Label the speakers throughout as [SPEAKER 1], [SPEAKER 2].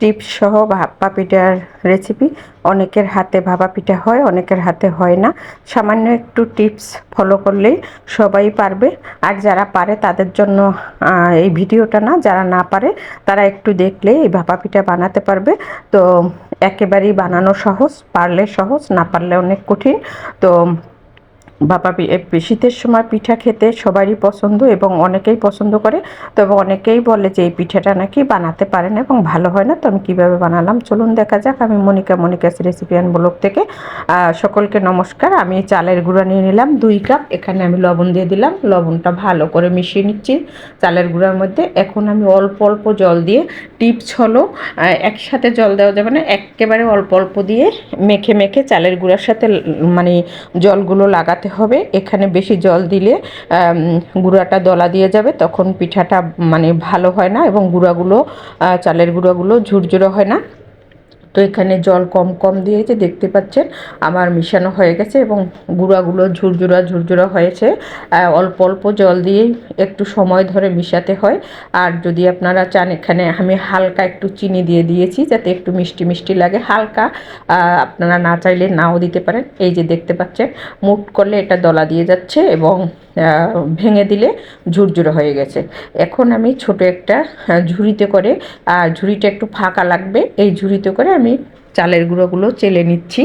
[SPEAKER 1] Tips সহ ভাপা পিঠার রেসিপি। অনেকের হাতে ভাপা পিঠা হয়, অনেকের হাতে হয় না। সামান্য একটু টিপস ফলো করলেই সবাই পারবে। আর যারা পারে তাদের জন্য এই ভিডিওটা না, যারা না পারে তারা একটু দেখলে এই ভাপা পিঠা বানাতে পারবে। তো একেবারেই বানানো সহজ, পারলে সহজ, না পারলে অনেক কঠিন। তো শীতের সময় পিঠা খেতে সবারই পছন্দ এবং অনেকেই পছন্দ করে। তবে অনেকেই বলে যে এই পিঠাটা নাকি বানাতে পারে না এবং ভালো হয় না। তো আমি কীভাবে বানালাম চলুন দেখা যাক। আমি মনিকাস রেসিপি অ্যান্ড ব্লগ থেকে। সকলকে নমস্কার। আমি চালের গুঁড়া নিয়ে নিলাম 2 কাপ। এখানে আমি লবণ দিয়ে দিলাম, লবণটা ভালো করে মিশিয়ে নিচ্ছি চালের গুঁড়ার মধ্যে। এখন আমি অল্প অল্প জল দিয়ে, টিপস হলো একসাথে জল দেওয়া যাবে না, একেবারে অল্প অল্প দিয়ে মেখে মেখে চালের গুঁড়ার সাথে মানে জলগুলো লাগাতে হবে। এখানে বেশি জল দিলে গুঁড়াটা দলা দিয়ে যাবে, তখন পিঠাটা মানে ভালো হয় না এবং গুঁড়াগুলো চালের গুঁড়াগুলো ঝুরঝুরে হয় না। তো এখানে জল কম কম দিয়েছে, দেখতে পাচ্ছেন আমার মিশানো হয়ে গেছে এবং গুঁড়াগুলো ঝুরঝুরা হয়েছে। অল্প অল্প জল দিয়েই একটু সময় ধরে মিশাতে হয়। আর যদি আপনারা চান, এখানে আমি হালকা একটু চিনি দিয়ে দিয়েছি যাতে একটু মিষ্টি মিষ্টি লাগে। হালকা, আপনারা না চাইলে নাও দিতে পারেন। এই যে দেখতে পাচ্ছেন মুট করলে এটা দলা দিয়ে যাচ্ছে এবং ভেঙে দিলে ঝুরঝুরে হয়ে গেছে। এখন আমি ছোট একটা ঝুড়িতে করে, ঝুড়িটা একটু ফাঁকা লাগবে, এই ঝুড়িতে করে আমি চালের গুঁড়োগুলো চেলে নিচ্ছি।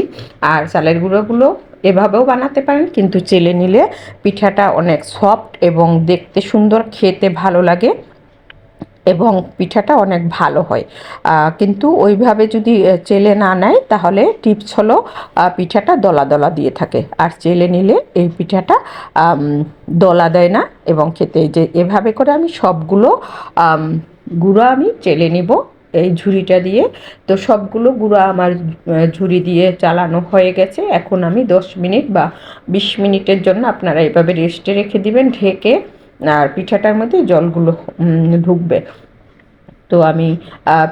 [SPEAKER 1] আর চালের গুঁড়োগুলো এভাবেও বানাতে পারেন, কিন্তু চেলে নিলে পিঠাটা অনেক সফট এবং দেখতে সুন্দর, খেতে ভালো লাগে এবং পিঠাটা অনেক ভালো হয়। কিন্তু ওইভাবে যদি চেলে না নেয় তাহলে টিপস হলো পিঠাটা দলা দলা দিয়ে থাকে। আর চেলে নিলে এই পিঠাটা দলা দেয় না এবং খেতে, যে এভাবে করে আমি সবগুলো গুঁড়ো আমি চেলে নিব এই ঝুড়িটা দিয়ে। তো সবগুলো গুঁড়া আমার ঝুড়ি দিয়ে চালানো হয়ে গেছে। এখন আমি 10 মিনিট বা 20 মিনিটের জন্য আপনারা এভাবে রেস্টে রেখে দিবেন ঢেকে। আর পিঠাটার মধ্যে জলগুলো ঢুকবে। তো আমি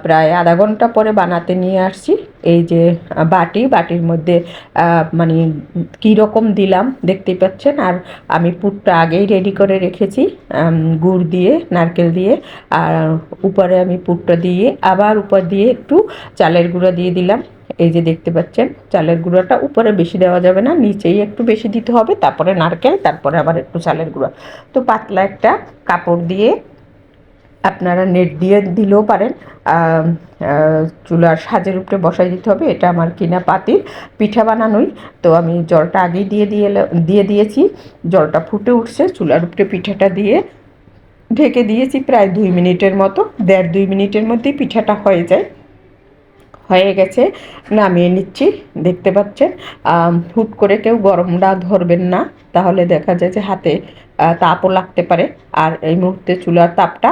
[SPEAKER 1] প্রায় আধা ঘন্টা পরে বানাতে নিয়ে আসছি। এই যে বাটির মধ্যে মানে কীরকম দিলাম দেখতেই পাচ্ছেন। আর আমি পুরটা আগেই রেডি করে রেখেছি গুড় দিয়ে, নারকেল দিয়ে। আর উপরে আমি পুরটা দিয়ে আবার উপর দিয়ে একটু চালের গুঁড়া দিয়ে দিলাম। এই যে দেখতে পাচ্ছেন চালের গুঁড়াটা উপরে বেশি দেওয়া যাবে না, নিচেই একটু বেশি দিতে হবে, তারপরে নারকেল, তারপরে আবার একটু চালের গুঁড়া। তো পাতলা একটা কাপড় দিয়ে, আপনারা নেট দিয়ে দিলেও পারেন, চুলার সাজের উপরে বসাই দিতে হবে। এটা আমার কিনা পাতিল, পিঠা বানানোই। তো আমি জলটা আগেই দিয়ে দিয়েছি, জলটা ফুটে উঠছে, চুলার উপরে পিঠাটা দিয়ে ঢেকে দিয়েছি প্রায় 2 মিনিটের মতো। 1.5-2 মিনিটের মধ্যেই পিঠাটা হয়ে গেছে। নামিয়ে নিচ্ছি। দেখতে পাচ্ছেন হুট করে কেউ গরমটা ধরবেন না, তাহলে দেখা যায় যে হাতে তাপও লাগতে পারে। আর এই মুহূর্তে চুলার তাপটা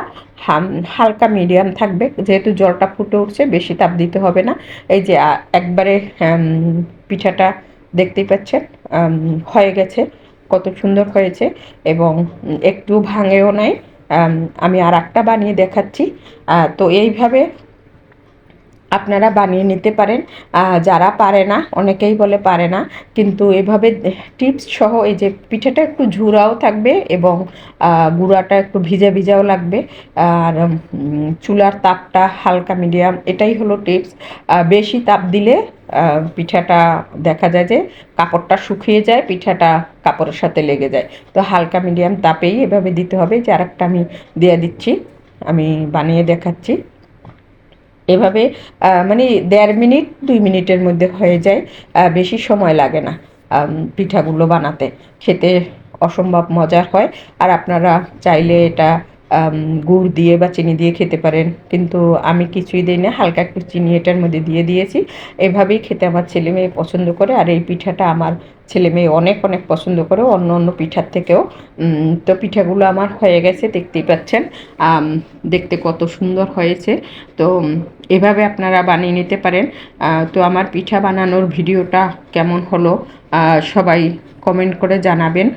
[SPEAKER 1] হালকা মিডিয়াম থাকবে, যেহেতু জলটা ফুটে উঠছে, বেশি তাপ দিতে হবে না। এই যে একবারে পিঠাটা দেখতেই পাচ্ছেন হয়ে গেছে, কত সুন্দর হয়েছে এবং একটু ভাঙেও নাই। আমি আর একটা বানিয়ে দেখাচ্ছি। তো এইভাবে আপনারা বানিয়ে নিতে পারেন। যারা পারে না, অনেকেই বলে পারে না, কিন্তু এভাবে টিপস সহ এই যে পিঠাটা একটু ঝুরাও থাকবে এবং গুঁড়াটা একটু ভিজা ভিজাও লাগবে। আর চুলার তাপটা হালকা মিডিয়াম, এটাই হলো টিপস। বেশি তাপ দিলে পিঠাটা দেখা যায় যে কাপড়টা শুকিয়ে যায়, পিঠাটা কাপড়ের সাথে লেগে যায়। তো হালকা মিডিয়াম তাপেই এভাবে দিতে হবে। যে আরেকটা আমি দিয়ে দিচ্ছি, আমি বানিয়ে দেখাচ্ছি। এভাবে মানে 1.5 মিনিট 2 মিনিটের মধ্যে হয়ে যায়, বেশি সময় লাগে না পিঠাগুলো বানাতে। খেতে অসম্ভব মজার হয়। আর আপনারা চাইলে এটা গুড় দিয়ে বা চিনি দিয়ে খেতে পারেন, কিন্তু আমি কিছুই দিই না, হালকা একটু চিনি এটার মধ্যে দিয়ে দিয়েছি। এভাবেই খেতে আমার ছেলে মেয়ে পছন্দ করে। আর এই পিঠাটা আমার ছেলে মেয়ে অনেক অনেক পছন্দ করে, অন্য অন্য পিঠার থেকেও। তো পিঠাগুলো আমার হয়ে গেছে, দেখতেই পাচ্ছেন দেখতে কত সুন্দর হয়েছে। তো এভাবে আপনারা বানিয়ে নিতে পারেন। তো আমার পিঠা বানানোর ভিডিওটা কেমন হলো সবাই কমেন্ট করে জানাবেন।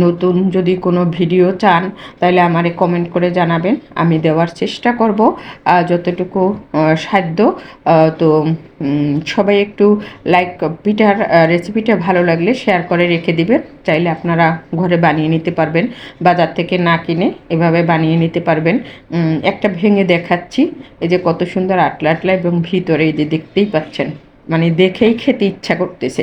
[SPEAKER 1] নতুন যদি কোনো ভিডিও চান তাহলে আমারে কমেন্ট করে জানাবেন, আমি দেওয়ার চেষ্টা করব যতটুকু সাধ্য। তো সবাই একটু লাইক, পিঠার রেসিপিটা ভালো লাগলে শেয়ার করে রেখে দিবেন। চাইলে আপনারা ঘরে বানিয়ে নিতে পারবেন, বাজার থেকে না কিনে এভাবে বানিয়ে নিতে পারবেন। একটা ভেঙে দেখাচ্ছি, এই যে কত সুন্দর আটলা আটলা এবং ভিতরে এই যে দেখতেই পাচ্ছেন, মানে দেখেই খেতে ইচ্ছা করতেছে।